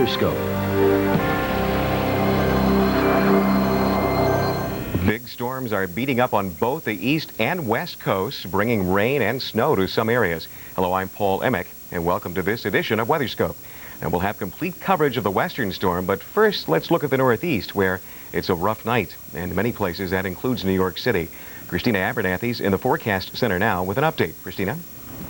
WeatherScope. Big storms are beating up on both the east and west coasts, bringing rain and snow to some areas. Hello, I'm Paul Emick, and welcome to this edition of WeatherScope. And we'll have complete coverage of the western storm, but first let's look at the northeast, where it's a rough night. And in many places, that includes New York City. Christina Abernathy's in the Forecast Center now with an update. Christina?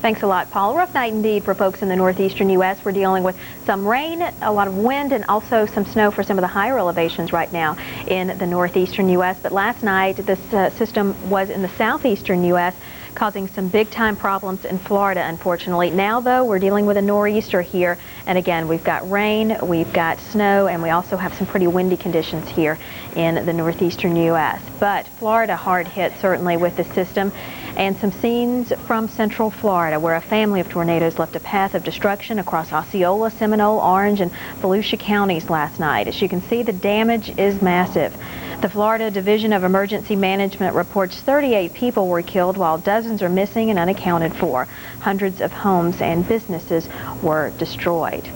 Thanks a lot, Paul. A rough night indeed for folks in the northeastern U.S. We're dealing with some rain, a lot of wind, and also some snow for some of the higher elevations right now in the northeastern U.S. But last night, this system was in the southeastern U.S., causing some big-time problems in Florida, unfortunately. Now, though, we're dealing with a nor'easter here. And again, we've got rain, we've got snow, and we also have some pretty windy conditions here in the northeastern U.S. But Florida hard hit, certainly, with this system. And some scenes from central Florida, where a family of tornadoes left a path of destruction across Osceola, Seminole, Orange, and Volusia counties last night. As you can see, the damage is massive. The Florida Division of Emergency Management reports 38 people were killed, while dozens are missing and unaccounted for. Hundreds of homes and businesses were destroyed.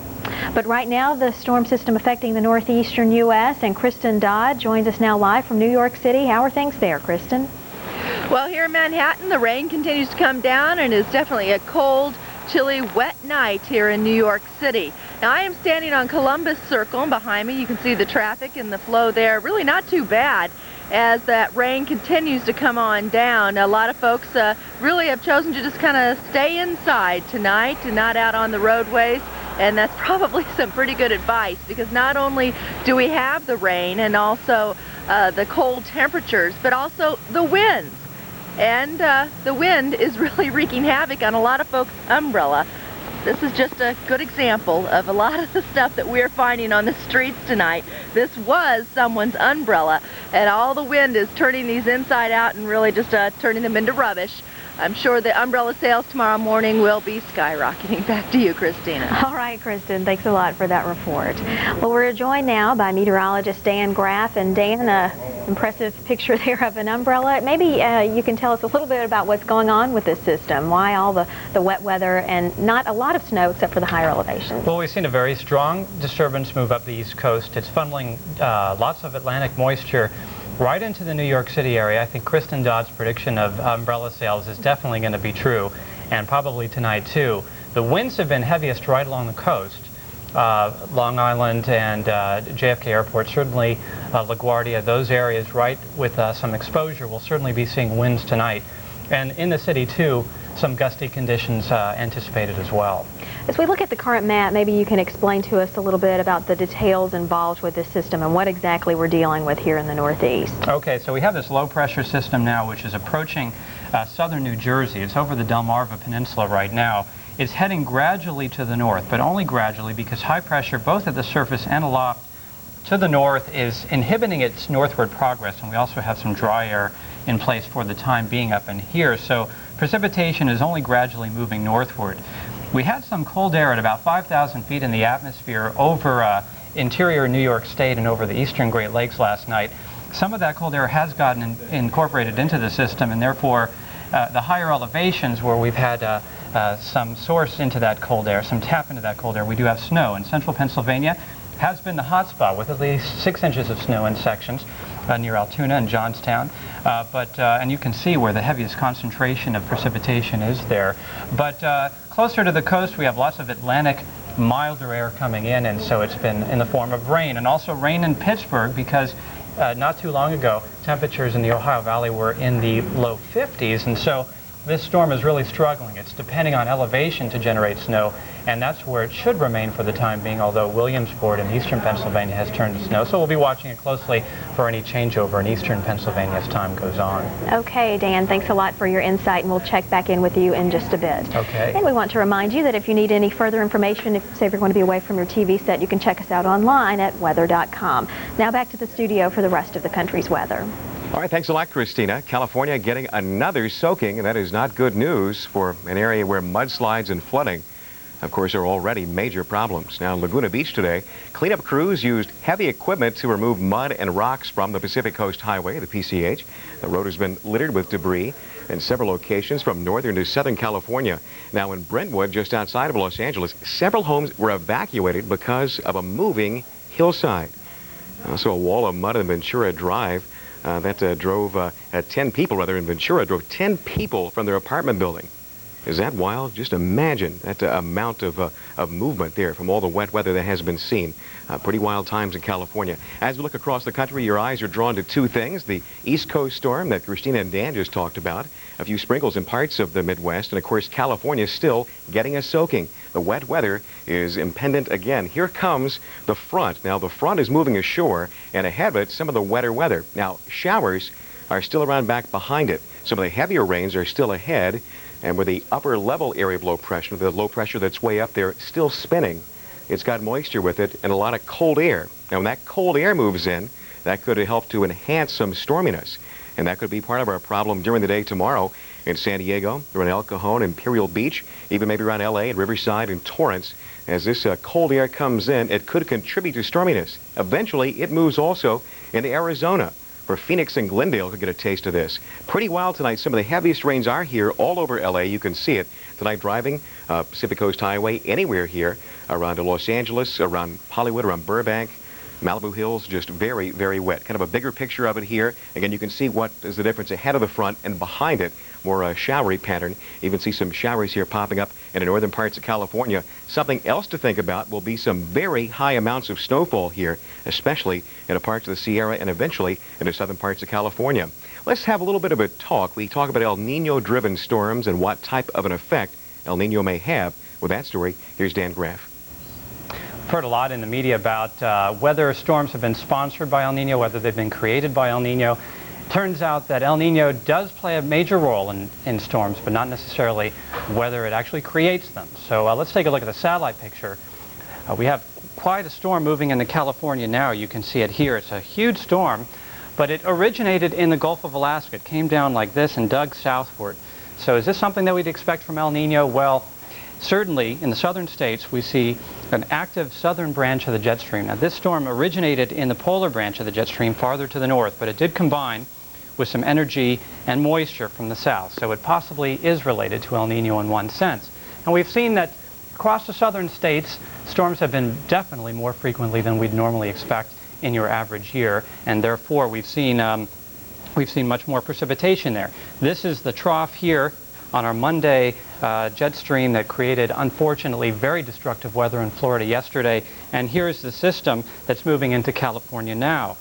But right now, the storm system affecting the northeastern U.S., and Kristen Dodd joins us now live from New York City. How are things there, Kristen? Well, here in Manhattan, the rain continues to come down, and it's definitely a cold, chilly, wet night here in New York City. Now, I am standing on Columbus Circle, and behind me you can see the traffic and the flow there. Really not too bad as that rain continues to come on down. A lot of folks really have chosen to just kind of stay inside tonight and not out on the roadways. And that's probably some pretty good advice, because not only do we have the rain and also the cold temperatures, but also the winds. And the wind is really wreaking havoc on a lot of folks' umbrella. This is just a good example of a lot of the stuff that we're finding on the streets tonight. This was someone's umbrella, and all the wind is turning these inside out and really just turning them into rubbish. I'm sure the umbrella sales tomorrow morning will be skyrocketing. Back to you, Christina. All right, Kristen, thanks a lot for that report. Well, we're joined now by meteorologist Dan Graff. And Dan, impressive picture there of an umbrella. Maybe you can tell us a little bit about what's going on with this system, why all the wet weather and not a lot of snow except for the higher elevations. Well, we've seen a very strong disturbance move up the East Coast. It's funneling lots of Atlantic moisture right into the New York City area. I think Kristen Dodd's prediction of umbrella sales is definitely going to be true, and probably tonight too. The winds have been heaviest right along the coast. Long Island and JFK Airport, certainly LaGuardia, those areas right with some exposure will certainly be seeing winds tonight. And in the city too, some gusty conditions anticipated as well. As we look at the current map, maybe you can explain to us a little bit about the details involved with this system and what exactly we're dealing with here in the Northeast. Okay, so we have this low pressure system now which is approaching southern New Jersey. It's over the Delmarva Peninsula right now. It's heading gradually to the north, but only gradually because high pressure both at the surface and aloft to the north is inhibiting its northward progress, and we also have some dry air in place for the time being up in here. So precipitation is only gradually moving northward. We had some cold air at about 5,000 feet in the atmosphere over interior New York State and over the eastern Great Lakes last night. Some of that cold air has gotten incorporated into the system, and therefore the higher elevations where we've had some source into that cold air, some tap into that cold air, we do have snow. In central Pennsylvania has been the hot spot with at least 6 inches of snow in sections near Altoona and Johnstown. And you can see where the heaviest concentration of precipitation is there. But closer to the coast, we have lots of Atlantic milder air coming in, and so it's been in the form of rain, and also rain in Pittsburgh because not too long ago, temperatures in the Ohio Valley were in the low 50s, and so this storm is really struggling. It's depending on elevation to generate snow, and that's where it should remain for the time being, although Williamsport in eastern Pennsylvania has turned to snow. So we'll be watching it closely for any changeover in eastern Pennsylvania as time goes on. Okay, Dan, thanks a lot for your insight, and we'll check back in with you in just a bit. Okay. And we want to remind you that if you need any further information, if say you're going to be away from your TV set, you can check us out online at weather.com. Now back to the studio for the rest of the country's weather. All right, thanks a lot, Christina. California getting another soaking, and that is not good news for an area where mudslides and flooding, of course, are already major problems. Now, Laguna Beach today, cleanup crews used heavy equipment to remove mud and rocks from the Pacific Coast Highway, the PCH. The road has been littered with debris in several locations from northern to southern California. Now, in Brentwood, just outside of Los Angeles, several homes were evacuated because of a moving hillside. Also, a wall of mud in Ventura Drive that drove 10 people, in Ventura, drove 10 people from their apartment building. Is that wild? Just imagine that amount of movement there from all the wet weather that has been seen. Pretty wild times in California. As we look across the country, your eyes are drawn to two things. The East Coast storm that Christina and Dan just talked about, a few sprinkles in parts of the Midwest, and of course California is still getting a soaking. The wet weather is impendent again. Here comes the front. Now the front is moving ashore, and ahead of it some of the wetter weather. Now showers are still around back behind it. Some of the heavier rains are still ahead, and with the upper level area of low pressure, the low pressure that's way up there still spinning, it's got moisture with it and a lot of cold air. Now when that cold air moves in, that could help to enhance some storminess, and that could be part of our problem during the day tomorrow in San Diego, around El Cajon, Imperial Beach, even maybe around LA and Riverside and Torrance. As this cold air comes in, it could contribute to storminess. Eventually it moves also into Arizona, where Phoenix and Glendale could get a taste of this. Pretty wild tonight. Some of the heaviest rains are here all over LA. You can see it tonight driving Pacific Coast Highway, anywhere here around Los Angeles, around Hollywood, around Burbank, Malibu Hills, just very, very wet. Kind of a bigger picture of it here. Again, you can see what is the difference ahead of the front and behind it. More showery pattern. You can see some showers here popping up in the northern parts of California. Something else to think about will be some very high amounts of snowfall here, especially in the parts of the Sierra and eventually in the southern parts of California. Let's have a little bit of a talk. We talk about El Nino-driven storms and what type of an effect El Nino may have. With that story, here's Dan Graff. I've heard a lot in the media about whether storms have been sponsored by El Nino, whether they've been created by El Nino. Turns out that El Nino does play a major role in storms, but not necessarily whether it actually creates them. So let's take a look at the satellite picture. We have quite a storm moving into California now. You can see it here. It's a huge storm, but it originated in the Gulf of Alaska. It came down like this and dug southward. So is this something that we'd expect from El Nino? Well, certainly in the southern states we see an active southern branch of the jet stream. Now this storm originated in the polar branch of the jet stream farther to the north, but it did combine with some energy and moisture from the south. So it possibly is related to El Nino in one sense. And we've seen that across the southern states, storms have been definitely more frequently than we'd normally expect in your average year, and therefore we've seen much more precipitation there. This is the trough here on our Monday jet stream that created, unfortunately, very destructive weather in Florida yesterday, and here's the system that's moving into California now.